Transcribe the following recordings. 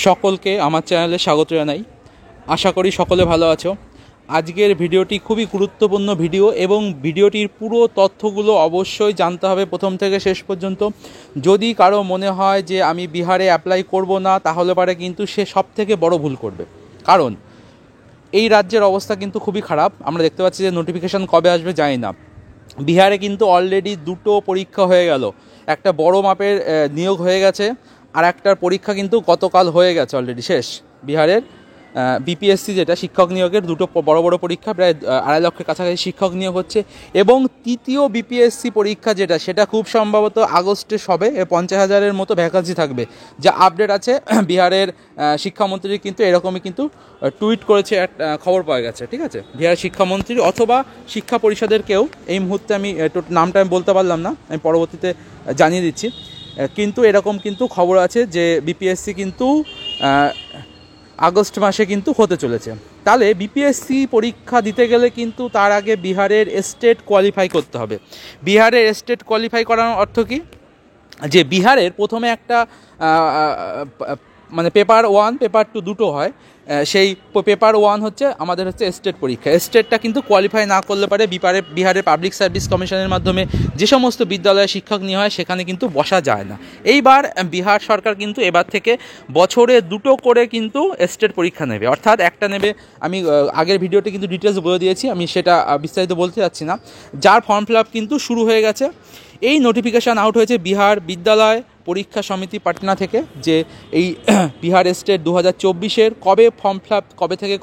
সকলকে আমার চ্যানেলে স্বাগত জানাই। আশা করি সকলে ভালো আছো। আজকের ভিডিওটি খুবই গুরুত্বপূর্ণ ভিডিও এবং ভিডিওটির পুরো তথ্যগুলো অবশ্যই জানতে হবে প্রথম থেকে শেষ পর্যন্ত। যদি কারো মনে হয় যে আমি বিহারে অ্যাপ্লাই করব না, তাহলে পারে কিন্তু সে সব থেকে বড় ভুল করবে। কারণ এই রাজ্যের অবস্থা কিন্তু খুবই খারাপ। আমরা দেখতে পাচ্ছি যে নোটিফিকেশান কবে আসবে জানি না। বিহারে কিন্তু অলরেডি দুটো পরীক্ষা হয়ে গেল, একটা বড় মাপের নিয়োগ হয়ে গেছে, আর একটার পরীক্ষা কিন্তু গতকাল হয়ে গেছে অলরেডি শেষ। বিহারের বিপিএসসি যেটা শিক্ষক নিয়োগের দুটো বড় বড় পরীক্ষা, প্রায় 2.5 লক্ষের কাছাকাছি শিক্ষক নিয়োগ হচ্ছে। এবং তৃতীয় বিপিএসসি পরীক্ষা যেটা, সেটা খুব সম্ভবত আগস্টে সবে 50,000-এর মতো ভ্যাকান্সি থাকবে, যা আপডেট আছে বিহারের শিক্ষামন্ত্রী কিন্তু এরকমই কিন্তু টুইট করেছে, খবর পাওয়া গেছে। ঠিক আছে, বিহারের শিক্ষামন্ত্রী অথবা শিক্ষা পরিষদের কেউ, এই মুহূর্তে আমি নামটা আমি বলতে পারলাম না, আমি পরবর্তীতে জানিয়ে দিচ্ছি। কিন্তু এরকম কিন্তু খবর আছে যে বিপিএসসি কিন্তু আগস্ট মাসে কিন্তু হতে চলেছে। তাহলে বিপিএসসি পরীক্ষা দিতে গেলে কিন্তু তার আগে বিহারের স্টেট কোয়ালিফাই করতে হবে। বিহারের স্টেট কোয়ালিফাই করানোর অর্থ কি, যে বিহারের প্রথমে একটা মানে পেপার 1 পেপার 2 দুটো হয়। সেই পেপার 1 হচ্ছে আমাদের হচ্ছে স্টেট পরীক্ষা। স্টেটটা কিন্তু কোয়ালিফাই না করলে পারে বিহারের পাবলিক সার্ভিস কমিশনের মাধ্যমে যে সমস্ত বিদ্যালয়ে শিক্ষক নিয়োগ হয় সেখানে কিন্তু বসা যায় না। এইবার বিহার সরকার কিন্তু এবার থেকে বছরে দুটো করে কিন্তু স্টেট পরীক্ষা নেবে, অর্থাৎ একটা নেবে, আমি আগের ভিডিওতে কিন্তু ডিটেলস বলে দিয়েছি, আমি সেটা বিস্তারিত বলতে যাচ্ছি না। যার ফর্ম ফিল আপ কিন্তু শুরু হয়ে গেছে। এই নোটিফিকেশান আউট হয়েছে বিহার বিদ্যালয় পরীক্ষা সমিতি পাটনা থেকে, যে এই বিহার স্টেট 2024-এর কবে ফর্ম ফিল আপ, কবে থেকে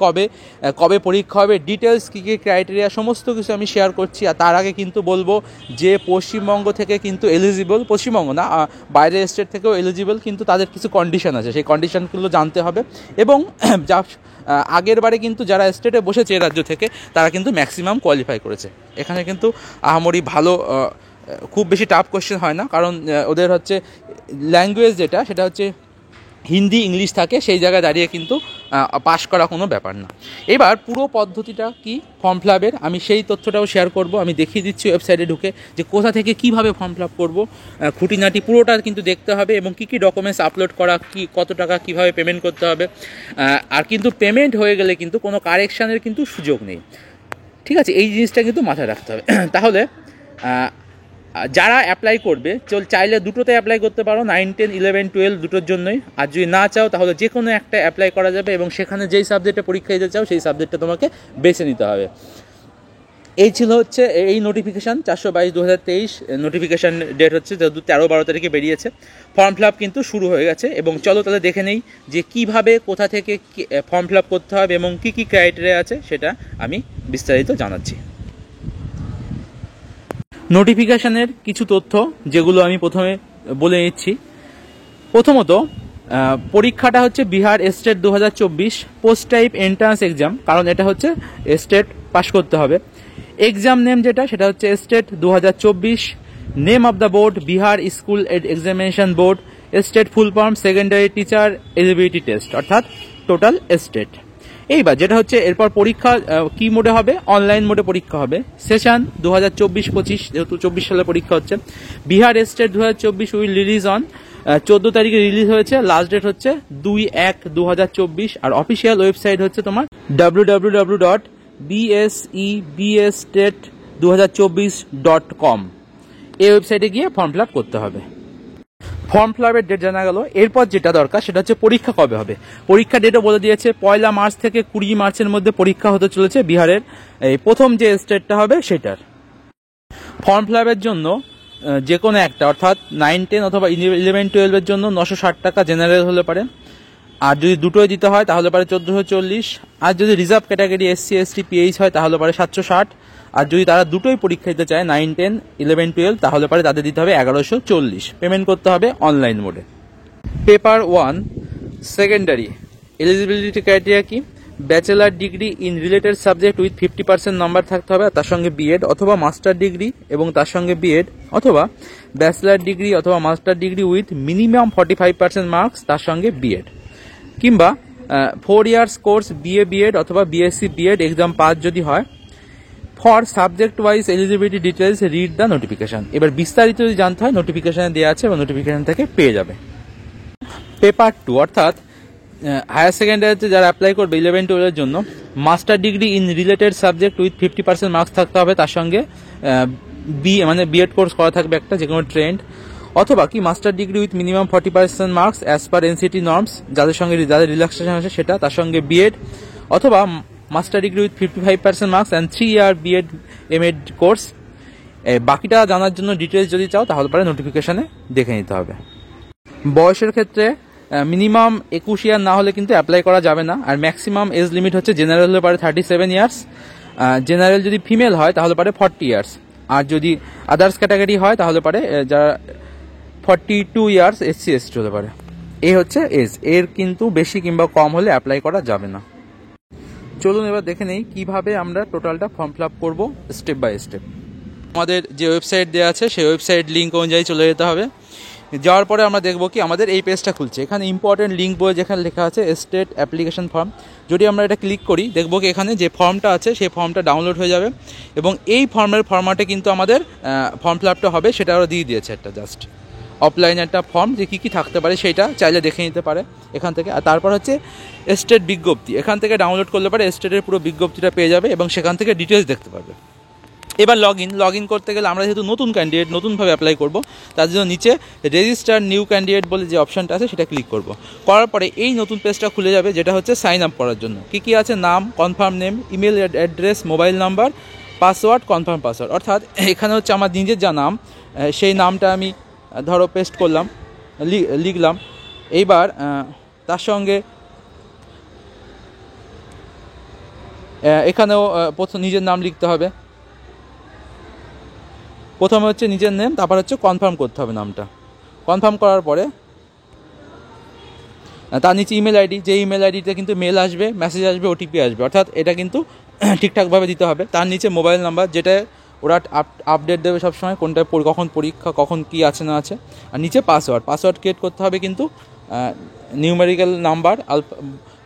কবে পরীক্ষা হবে, ডিটেলস কী কী ক্রাইটেরিয়া, সমস্ত কিছু আমি শেয়ার করছি। আর তার আগে কিন্তু বলবো যে পশ্চিমবঙ্গ থেকে কিন্তু এলিজিবল, পশ্চিমবঙ্গ না বাইরের স্টেট থেকেও এলিজিবল, কিন্তু তাদের কিছু কন্ডিশন আছে, সেই কন্ডিশনগুলো জানতে হবে। এবং যা আগের বারে কিন্তু যারা স্টেটে বসেছে রাজ্য থেকে, তারা কিন্তু ম্যাক্সিমাম কোয়ালিফাই করেছে। এখানে কিন্তু আহামরি ভালো খুব বেশি টাফ কোয়েশ্চেন হয় না, কারণ ওদের হচ্ছে ল্যাঙ্গুয়েজ যেটা, সেটা হচ্ছে হিন্দি ইংলিশ থাকে, সেই জায়গায় দাঁড়িয়ে কিন্তু পাস করা কোনো ব্যাপার না। এবার পুরো পদ্ধতিটা কি ফর্ম ফিল আপের, আমি সেই তথ্যটাও শেয়ার করব। আমি দেখিয়ে দিচ্ছি ওয়েবসাইটে ঢুকে যে কোথা থেকে কীভাবে ফর্ম ফিল আপ করবো, খুঁটিনাটি পুরোটা কিন্তু দেখতে হবে, এবং কী কী ডকুমেন্টস আপলোড করা, কত টাকা কীভাবে পেমেন্ট করতে হবে। আর কিন্তু পেমেন্ট হয়ে গেলে কিন্তু কোনো কারেকশানের কিন্তু সুযোগ নেই। ঠিক আছে, এই জিনিসটা কিন্তু মাথায় রাখতে হবে। তাহলে যারা অ্যাপ্লাই করবে, চাইলে দুটোতে অ্যাপ্লাই করতে পারো, 9, 10, 11, 12 দুটোর জন্যই। আর যদি না চাও তাহলে যে কোনো একটা অ্যাপ্লাই করা যাবে, এবং সেখানে যেই সাবজেক্টে পরীক্ষা দিতে চাও সেই সাবজেক্টটা তোমাকে বেছে নিতে হবে। এই ছিল হচ্ছে এই নোটিফিকেশান 422/2023। নোটিফিকেশান ডেট হচ্ছে 13-12 তারিখে বেরিয়েছে। ফর্ম ফিল আপ কিন্তু শুরু হয়ে গেছে, এবং চলো তাহলে দেখে নেই যে কিভাবে কোথা থেকে ফর্ম ফিল আপ করতে হবে এবং কী কী ক্রাইটেরিয়া আছে, সেটা আমি বিস্তারিত জানাচ্ছি। নোটিফিকেশানের কিছু তথ্য যেগুলো আমি প্রথমে বলে নিচ্ছি। প্রথমত পরীক্ষাটা হচ্ছে Bihar state 2024 post type entrance exam, কারণ এটা হচ্ছে স্টেট পাস করতে হবে। এক্সাম নেম যেটা, সেটা হচ্ছে state 2024। Name of the board Bihar school examination board. State full form secondary teacher eligibility test, অর্থাৎ টোটাল স্টেট। এইবার যেটা হচ্ছে এরপর পরীক্ষা কি মোডে হবে, অনলাইন মোডে পরীক্ষা হবে। সেশন 2024-25, যেহেতু 24 সালে পরীক্ষা হচ্ছে। Bihar state 2024 will release on 14 তারিখে রিলিজ হয়েছে, লাস্ট ডেট হচ্ছে 2/1/2024। আর অফিসিয়াল ওয়েবসাইট হচ্ছে তোমার www.bsebstate2024.com। এই ওয়েবসাইটে গিয়ে ফর্ম ফিল আপ করতে হবে। ফর্ম ফিল আপের ডেট জানা গেল। এরপর যেটা দরকার সেটা হচ্ছে পরীক্ষা কবে হবে। পরীক্ষা ডেটও বলে দিয়েছে, 1 মার্চ থেকে 20 মার্চের মধ্যে পরীক্ষা হতে চলেছে বিহারের এই প্রথম যে স্টেটটা হবে সেটার। ফর্ম ফিল আপের জন্য যে কোনো একটা, অর্থাৎ 9, 10 অথবা 11, 12-এর জন্য 960 টাকা জেনারেল হলে পারে। আর যদি দুটোই দিতে হয় তাহলে পারে 1440। আর যদি reserve category SC, ST, PH হয় তাহলে পারে 760। আর যদি তারা দুটোই পরীক্ষা দিতে চায় 9, 10, 11, 12, তাহলে পারে তাদের দিতে হবে 1140। পেমেন্ট করতে হবে অনলাইন মোডে। পেপার 1 সেকেন্ডারি এলিজিবিলিটি ক্রাইটেরিয়া কি, bachelor degree in related subject with 50% number থাকতে হবে, তার সঙ্গে বিএড অথবা মাস্টার ডিগ্রি এবং তার সঙ্গে বিএড, অথবা ব্যাচেলার ডিগ্রি অথবা master degree with minimum 45% marks, তার সঙ্গে বিএড, কিংবা 4 ইয়ার্স কোর্স বিএ বিএড অথবা বিএসসি বিএড এক্সাম পাস যদি হয়। For subject wise eligibility details read the notification. এবার বিস্তারিত যদি জানতে হয় নোটিফিকেশনে দেওয়া আছে এবং নোটিফিকেশন থেকে পেয়ে যাবে। পেপার 2 অর্থাৎ হায়ার সেকেন্ডারিতে যারা অ্যাপ্লাই করবে 11-12 জন্য master degree in related subject with 50% marks থাকতে হবে, তার সঙ্গে বিএড কোর্স করা থাকবে একটা, যে কোনো ট্রেন্ড, অথবা কি master degree with minimum 40% marks as per NCT norms, যাদের রিল্যাক্সেশন আছে সেটা, তার সঙ্গে বিএড, অথবা master degree with 55% marks and 3 year BEd MEd course. বাকিটা জানার জন্য ডিটেলস যদি চাও তাহলে পরে নোটিফিকেশানে দেখে নিতে হবে। বয়সের ক্ষেত্রে মিনিমাম 21 ইয়ার না হলে কিন্তু অ্যাপ্লাই করা যাবে না, আর ম্যাক্সিমাম এজ লিমিট হচ্ছে জেনারেল হলে পারে 37 ইয়ার্স, জেনারেল যদি ফিমেল হয় তাহলে পারে 40 ইয়ার্স, আর যদি আদার্স ক্যাটাগরি হয় তাহলে পারে যারা 42 ইয়ার্স SC ST হতে পারে। এই হচ্ছে এজ, এর কিন্তু বেশি কিংবা কম হলে অ্যাপ্লাই করা যাবে না। চলুন এবার দেখে নেই কিভাবে আমরা টোটালটা ফর্ম ফিল আপ করবো স্টেপ বাই স্টেপ। আমাদের যে ওয়েবসাইট দেওয়া আছে সেই ওয়েবসাইট লিঙ্ক অনুযায়ী চলে যেতে হবে। যাওয়ার পরে আমরা দেখবো কি আমাদের এই পেজটা খুলছে, এখানে ইম্পর্টেন্ট লিঙ্ক বলে যেখানে লেখা আছে স্টেট অ্যাপ্লিকেশন ফর্ম। যদি আমরা এটা ক্লিক করি দেখবো কি এখানে যে ফর্মটা আছে সেই ফর্মটা ডাউনলোড হয়ে যাবে, এবং এই ফর্মের ফরম্যাটে কিন্তু আমাদের ফর্ম ফিল আপটা হবে, সেটা ওরা দিয়ে দিয়েছে একটা জাস্ট অফলাইন একটা ফর্ম, যে কী কী থাকতে পারে সেইটা চাইলে দেখে নিতে পারে এখান থেকে। আর তারপর হচ্ছে স্টেট বিজ্ঞপ্তি, এখান থেকে ডাউনলোড করলে পারে স্টেটের পুরো বিজ্ঞপ্তিটা পেয়ে যাবে এবং সেখান থেকে ডিটেলস দেখতে পারবে। এবার লগ ইন করতে গেলে আমরা যেহেতু নতুন ক্যান্ডিডেট, নতুনভাবে অ্যাপ্লাই করব, তার জন্য নিচে রেজিস্টার নিউ ক্যান্ডিডেট বলে যে অপশানটা আছে সেটা ক্লিক করব। করার পরে এই নতুন পেজটা খুলে যাবে, যেটা হচ্ছে সাইন আপ করার জন্য। কী আছে, নাম, confirm name, email address, mobile number, password, confirm password. অর্থাৎ এখানে হচ্ছে আমার নিজের যা নাম সেই নামটা আমি ধরো পেস্ট করলাম, লিখলাম। এইবার তার সঙ্গে এখানেও প্রথম নিজের নাম লিখতে হবে। প্রথমে হচ্ছে নিজের নেম, তারপর হচ্ছে কনফার্ম করতে হবে নামটা। কনফার্ম করার পরে তার নিচে ইমেল আইডি, যে ইমেল আইডিতে কিন্তু মেল আসবে, মেসেজ আসবে, ওটিপি আসবে, অর্থাৎ এটা কিন্তু ঠিকঠাকভাবে দিতে হবে। তার নিচে মোবাইল নাম্বার, যেটা ওরা আপডেট দেবে সবসময়, কোনটা কখন পরীক্ষা, কখন কি আছে না আছে। আর নিচে পাসওয়ার্ড ক্রিয়েট করতে হবে, কিন্তু নিউমেরিক্যাল নাম্বার,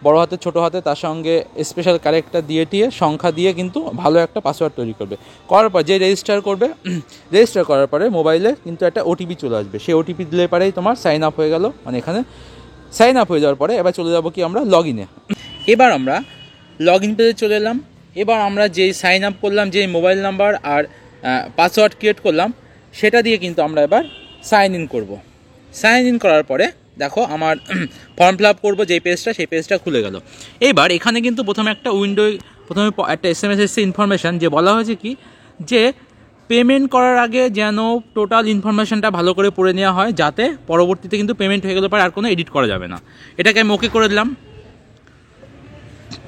বড় হাতে ছোটো হাতে, তার সঙ্গে স্পেশাল ক্যারেক্টার দিয়ে সংখ্যা দিয়ে কিন্তু ভালো একটা পাসওয়ার্ড তৈরি করবে। করার পর যে রেজিস্টার করার পরে মোবাইলে কিন্তু একটা ওটিপি চলে আসবে, সেই ওটিপি দিলে পারেই তোমার সাইন আপ হয়ে গেল। মানে এখানে সাইন আপ হয়ে যাওয়ার পরে এবার চলে যাবো কি আমরা লগ ইনে। এবার আমরা লগ ইন পেজে চলে এলাম। এবার আমরা যেই সাইন আপ করলাম, যে মোবাইল নাম্বার আর পাসওয়ার্ড ক্রিয়েট করলাম, সেটা দিয়ে কিন্তু আমরা এবার সাইন ইন করব। সাইন ইন করার পরে দেখো আমার ফর্ম ফিল আপ করবো যেই পেজটা, সেই পেজটা খুলে গেল। এবার এখানে কিন্তু প্রথমে একটা একটা SMS এসছে ইনফরমেশান, যে বলা হয়েছে কি যে পেমেন্ট করার আগে যেন টোটাল ইনফরমেশানটা ভালো করে পড়ে নেওয়া হয়, যাতে পরবর্তীতে কিন্তু পেমেন্ট হয়ে গেলে পরে আর কোনো এডিট করা যাবে না। এটাকে আমি ওকে করে দিলাম।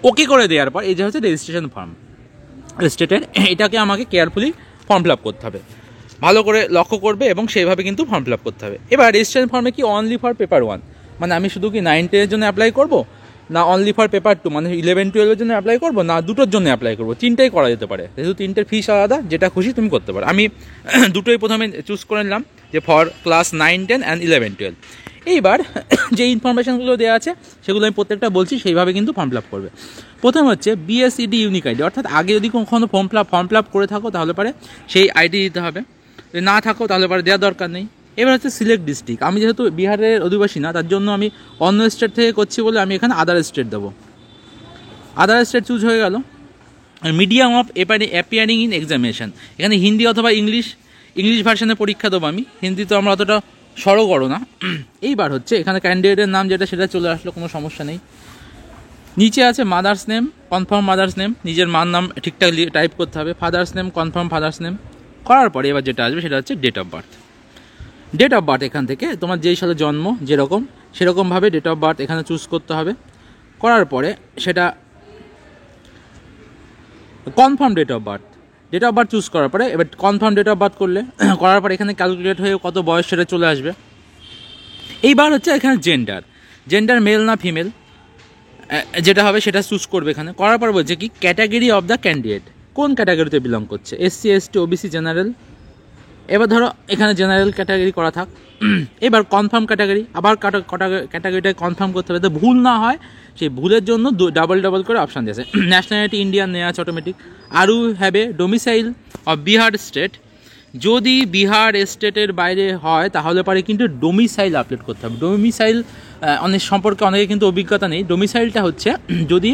ওকে করে দেওয়ার পর এই যে হচ্ছে রেজিস্ট্রেশন ফর্ম স্টেটের, এটাকে আমাকে কেয়ারফুলি ফর্ম ফিল আপ করতে হবে, ভালো করে লক্ষ্য করবে এবং সেইভাবে কিন্তু ফর্ম ফিল আপ করতে হবে। এবার রেজিস্ট্রেশন ফর্মে কি অনলি ফর পেপার 1, মানে আমি শুধু কি 9-10 জন্য অ্যাপ্লাই করব, না অনলি ফর পেপার 2 মানে 11-12 জন্য অ্যাপ্লাই করব, না দুটোর জন্য অ্যাপ্লাই করব, তিনটাই করা যেতে পারে। যেহেতু তিনটের ফিস আলাদা, যেটা খুশি তুমি করতে পারো। আমি দুটোই প্রথমে চুজ করে নিলাম, যে ফর ক্লাস 9, 10 অ্যান্ড 11-12। এইবার যে ইনফরমেশানগুলো দেওয়া আছে সেগুলো আমি প্রত্যেকটা বলছি, সেইভাবে কিন্তু ফর্ম ফিল আপ করবে। প্রথম হচ্ছে BSED ইউনিক আইডি, অর্থাৎ আগে যদি কখনো ফর্ম ফিল আপ করে থাকো তাহলে পরে সেই আইডি দিতে হবে, যদি না থাকো তাহলে পরে দেওয়ার দরকার নেই। এবার হচ্ছে সিলেক্ট ডিস্ট্রিক্ট, আমি যেহেতু বিহারের অধিবাসী না, তার জন্য আমি অন্য স্টেট থেকে করছি বলে আমি এখানে আদার স্টেট দেবো। আদার স্টেট চুজ হয়ে গেল। Medium of appearing in examination, এখানে হিন্দি অথবা ইংলিশ ভার্সনে পরীক্ষা দেবো আমি, হিন্দি তো আমরা অতটা সড়গড় না। এইবার হচ্ছে এখানে ক্যান্ডিডেটের নাম যেটা, সেটা চলে আসলো, কোনো সমস্যা নেই। নিচে আছে mother's name, confirm mother's name, নিজের মার নাম ঠিকঠাক টাইপ করতে হবে। Father's name, confirm father's name. করার পরে এবার যেটা আসবে সেটা হচ্ছে ডেট অফ বার্থ। এখান থেকে তোমার যেই সালে জন্ম যেরকম, সেরকমভাবে ডেট অফ বার্থ এখানে চুজ করতে হবে। করার পরে সেটা confirm date of birth choose করার পরে এবার কনফার্ম ডেট অফ বার্থ করার পরে এখানে ক্যালকুলেট হয়ে কত বয়স সেটা চলে আসবে। এইবার হচ্ছে এখানে জেন্ডার মেল না ফিমেল যেটা হবে সেটা চুজ করবে এখানে। করার পর বলছে কি ক্যাটাগরি অফ দ্য ক্যান্ডিডেট, কোন ক্যাটাগরিতে বিলং করছে, SC ST OBC জেনারেল। এবার ধরো এখানে জেনারেল ক্যাটাগরি করা থাক। এবার কনফার্ম ক্যাটাগরি, আবার ক্যাটাগরিটা কনফার্ম করতে হবে, ভুল না হয়। সেই ভুলের জন্য ডাবল করে অপশান দিয়েছে। ন্যাশনালিটি ইন্ডিয়ান নেওয়া আছে অটোমেটিক। আর you have a domicile of Bihar state, যদি বিহার স্টেটের বাইরে হয় তাহলে পরে কিন্তু ডোমিসাইল আপলোড করতে হবে। ডোমিসাইল অনেক সম্পর্কে অনেকে কিন্তু অভিজ্ঞতা নেই। ডোমিসাইলটা হচ্ছে যদি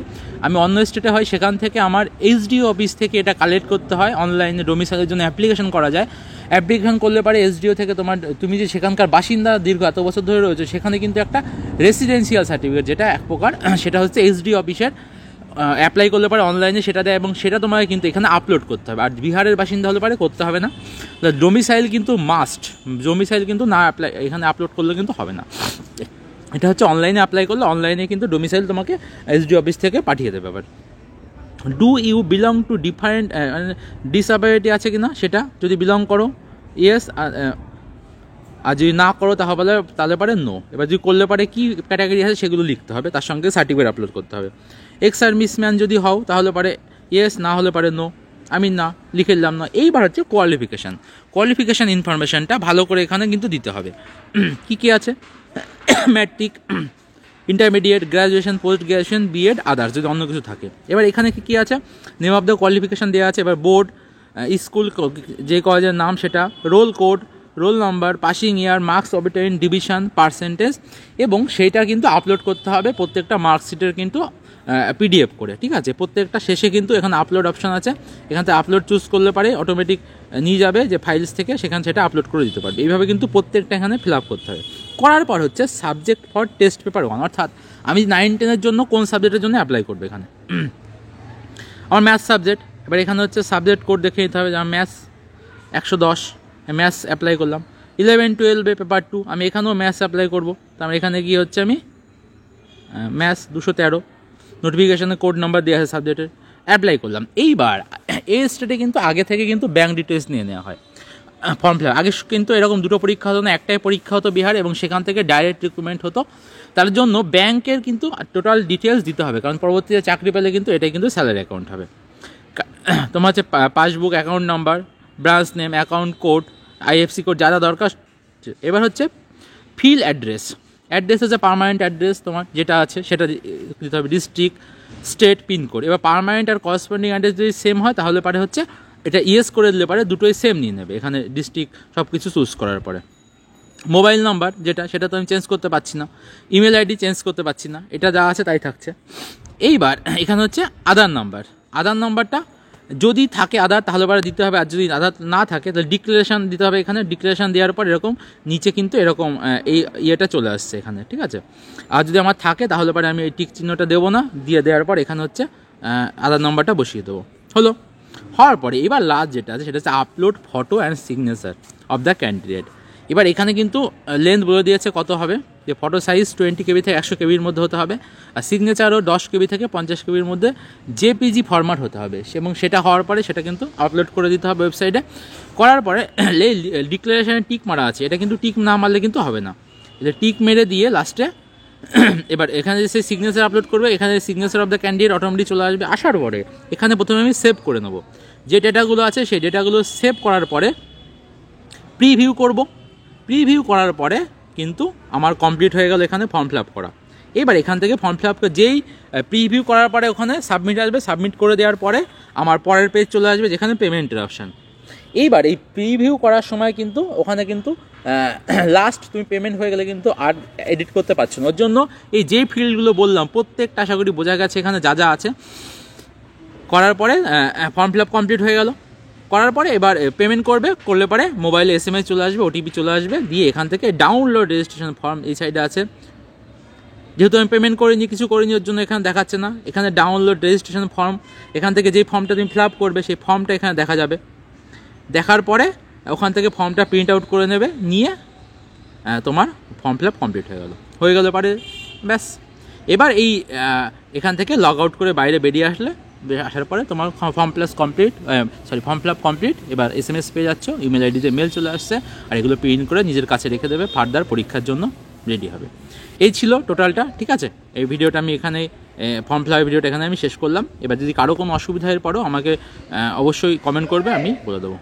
আমি অন্য স্টেটে হয় সেখান থেকে আমার এসডিও অফিস থেকে এটা কালেক্ট করতে হয়। অনলাইনে ডোমিসাইলের জন্য অ্যাপ্লিকেশন করা যায়। অ্যাপ্লিকেশন করলে পারে এসডিও থেকে তুমি যে সেখানকার বাসিন্দা দীর্ঘ এত বছর ধরে রয়েছে সেখানে কিন্তু একটা রেসিডেন্সিয়াল সার্টিফিকেট, যেটা এক প্রকার, সেটা হচ্ছে এসডিও অফিসের অ্যাপ্লাই করলে পরে অনলাইনে সেটা দেয় এবং সেটা তোমাকে কিন্তু এখানে আপলোড করতে হবে। আর বিহারের বাসিন্দা হলে পারে করতে হবে না। ডোমিসাইল কিন্তু মাস্ট, ডোমিসাইল কিন্তু না অ্যাপ্লাই এখানে আপলোড করলে কিন্তু হবে না। এটা হচ্ছে অনলাইনে অ্যাপ্লাই করলে অনলাইনে কিন্তু ডোমিসাইল তোমাকে এসডিও অফিস থেকে পাঠিয়ে দেবে। আবার do you belong to different disability আছে কি না, সেটা যদি বিলং করো ইয়েস, আর যদি না করো তাহলে পারে নো। এবার যদি করলে পারে কী ক্যাটাগরি আছে সেগুলো লিখতে হবে, তার সঙ্গে সার্টিফিকেট আপলোড করতে হবে। এক্স সার্ভিসম্যান যদি হও তাহলে পারে ইয়েস, না হলে পারে নো। আমি না লিখে দিলাম না। এইবার হচ্ছে কোয়ালিফিকেশান ইনফরমেশানটা ভালো করে এখানে কিন্তু দিতে হবে। কী কী আছে, matric, intermediate, graduation, post graduation, BEd, others যদি অন্য কিছু থাকে। এবার এখানে কী আছে, নেম অফ দ্য কোয়ালিফিকেশান দেওয়া আছে। এবার বোর্ড, স্কুল, যে কলেজের নাম সেটা, roll code, roll number, passing year, marks obtain, division, percentage, এবং সেইটা কিন্তু আপলোড করতে হবে প্রত্যেকটা মার্কশিটের কিন্তু পিডিএফ করে। ঠিক আছে, প্রত্যেকটা শেষে কিন্তু এখানে আপলোড অপশান আছে, এখান থেকে আপলোড চুজ করলে পারে অটোমেটিক নিয়ে যাবে যে ফাইলস থেকে, সেখানে সেটা আপলোড করে দিতে পারবে। এইভাবে কিন্তু প্রত্যেকটা এখানে ফিল আপ করতে হবে। করার পর হচ্ছে সাবজেক্ট ফর টেস্ট পেপার 1, অর্থাৎ আমি 9-10-এর জন্য কোন সাবজেক্টের জন্য অ্যাপ্লাই করবে। এখানে আমার ম্যাথস সাবজেক্ট, এবার এখানে হচ্ছে সাবজেক্ট কোড দেখে নিতে হবে, যেমন ম্যাথস 110, ম্যাথস অ্যাপ্লাই করলাম। 11-12 পেপার 2, আমি এখানেও ম্যাথস অ্যাপ্লাই করবো, তার এখানে গিয়ে হচ্ছে আমি ম্যাথস 213, নোটিফিকেশানে কোড নাম্বার দেওয়া আছে সাবজেক্টের, অ্যাপ্লাই করলাম। এইবার এই স্টেটে কিন্তু আগে থেকে কিন্তু ব্যাঙ্ক ডিটেলস নিয়ে নেওয়া হয় ফর্ম ফিল আপ। আগে কিন্তু এরকম দুটো পরীক্ষা হতো না, একটাই পরীক্ষা হতো বিহার, এবং সেখান থেকে ডাইরেক্ট রিক্রুটমেন্ট হতো। তার জন্য ব্যাংকের কিন্তু টোটাল ডিটেলস দিতে হবে, কারণ পরবর্তীতে চাকরি পেলে কিন্তু এটাই কিন্তু স্যালারি অ্যাকাউন্ট হবে। তোমার হচ্ছে passbook, account number, branch name, account code, IFC code, যা যা দরকার। এবার হচ্ছে ফিল অ্যাড্রেস হচ্ছে পার্মানেন্ট অ্যাড্রেস তোমার যেটা আছে সেটা দিতে হবে, ডিস্ট্রিক্ট, স্টেট, পিনকোড। এবার পার্মানেন্ট আর করসপন্ডিং অ্যাড্রেস যদি সেম হয় তাহলে পারে হচ্ছে এটা ইয়েস করে দিলে পারে দুটোই সেম নিয়ে নেবে এখানে ডিস্ট্রিক্ট সব কিছু চুজ করার পরে। মোবাইল নাম্বার সেটা তো আমি চেঞ্জ করতে পারছি না, ইমেল আইডি চেঞ্জ করতে পারছি না, এটা যা আছে তাই থাকছে। এইবার এখানে হচ্ছে আধার নাম্বারটা যদি থাকে আধার তাহলে পরে দিতে হবে, আর যদি আধার না থাকে তাহলে ডিক্লারেশান দিতে হবে। এখানে ডিক্লারেশান দেওয়ার পর এরকম নিচে কিন্তু এরকম এই ইয়েটা চলে আসছে এখানে, ঠিক আছে। আর যদি আমার থাকে তাহলে পরে আমি এই টিক চিহ্নটা দেবো না, দেওয়ার পর এখানে হচ্ছে আধার নাম্বারটা বসিয়ে দেবো। হওয়ার পরে এবার লাস্ট যেটা আছে সেটা হচ্ছে upload photo and signature of the candidate. এবার এখানে কিন্তু লেন্থ বলে দিয়েছে কত হবে, যে ফটো সাইজ 20 KB থেকে 100 KBর মধ্যে হতে হবে, আর সিগনেচারও 10 KB থেকে 50 KBর মধ্যে জেপিজি ফরম্যাট হতে হবে, এবং সেটা হওয়ার পরে সেটা কিন্তু আপলোড করে দিতে হবে ওয়েবসাইটে। করার পরে ডিক্লারেশনে টিক মারা আছে, এটা কিন্তু টিক না মারলে কিন্তু হবে না, এটা টিক মেরে দিয়ে লাস্টে এবার এখানে যে সিগনেচার আপলোড করবে, এখানে signature of the candidate automatic চলে আসবে। আসার পরে এখানে প্রথমে আমি সেভ করে নেবো, যে ডেটাগুলো আছে সেই ডেটাগুলো সেভ করার পরে প্রিভিউ করার পরে কিন্তু আমার কমপ্লিট হয়ে গেল এখানে ফর্ম ফিল আপ করা। এবার এখান থেকে ফর্ম ফিল আপ যেই প্রিভিউ করার পরে ওখানে সাবমিট আসবে, সাবমিট করে দেওয়ার পরে আমার পরের পেজ চলে আসবে যেখানে পেমেন্টের অপশান। এইবার এই প্রিভিউ করার সময় কিন্তু ওখানে কিন্তু লাস্ট তুমি পেমেন্ট হয়ে গেলে কিন্তু আর এডিট করতে পারছো না। ওর জন্য এই যে ফিল্ডগুলো বললাম প্রত্যেকটা আশা করি বোঝা গেছে এখানে যা যা আছে। করার পরে ফর্ম ফিল আপ কমপ্লিট হয়ে গেল, করার পরে এবার পেমেন্ট করলে পরে মোবাইলে SMS চলে আসবে, OTP চলে আসবে, দিয়ে এখান থেকে ডাউনলোড রেজিস্ট্রেশন ফর্ম এই সাইডে আছে। যেহেতু আমি পেমেন্ট করিনি, কিছু করিনি, ওর জন্য এখানে দেখাচ্ছে না। এখানে ডাউনলোড রেজিস্ট্রেশন ফর্ম, এখান থেকে যেই ফর্মটা তুমি ফিল আপ করবে সেই ফর্মটা এখানে দেখা যাবে। দেখার পরে ওখান থেকে ফর্মটা প্রিন্ট আউট করে নেবে, নিয়ে তোমার ফর্ম ফিল আপ কমপ্লিট হয়ে গেল পারে, ব্যাস। এবার এই এখান থেকে লগ আউট করে বাইরে বেরিয়ে আসার পরে তোমার ফর্ম ফিল আপ কমপ্লিট। এবার SMS পেয়ে যাচ্ছ, ইমেল আইডিতে মেল চলে আসছে, আর এগুলো প্রিন্ট করে নিজের কাছে রেখে দেবে, ফার্দার পরীক্ষার জন্য রেডি হবে। এই ছিল টোটালটা, ঠিক আছে। এই ভিডিওটা আমি এখানে ফর্ম ফিল আপের ভিডিওটা এখানে আমি শেষ করলাম। এবার যদি কারো কোনো অসুবিধা এর পরেও আমাকে অবশ্যই কমেন্ট করবে, আমি বলে দেবো।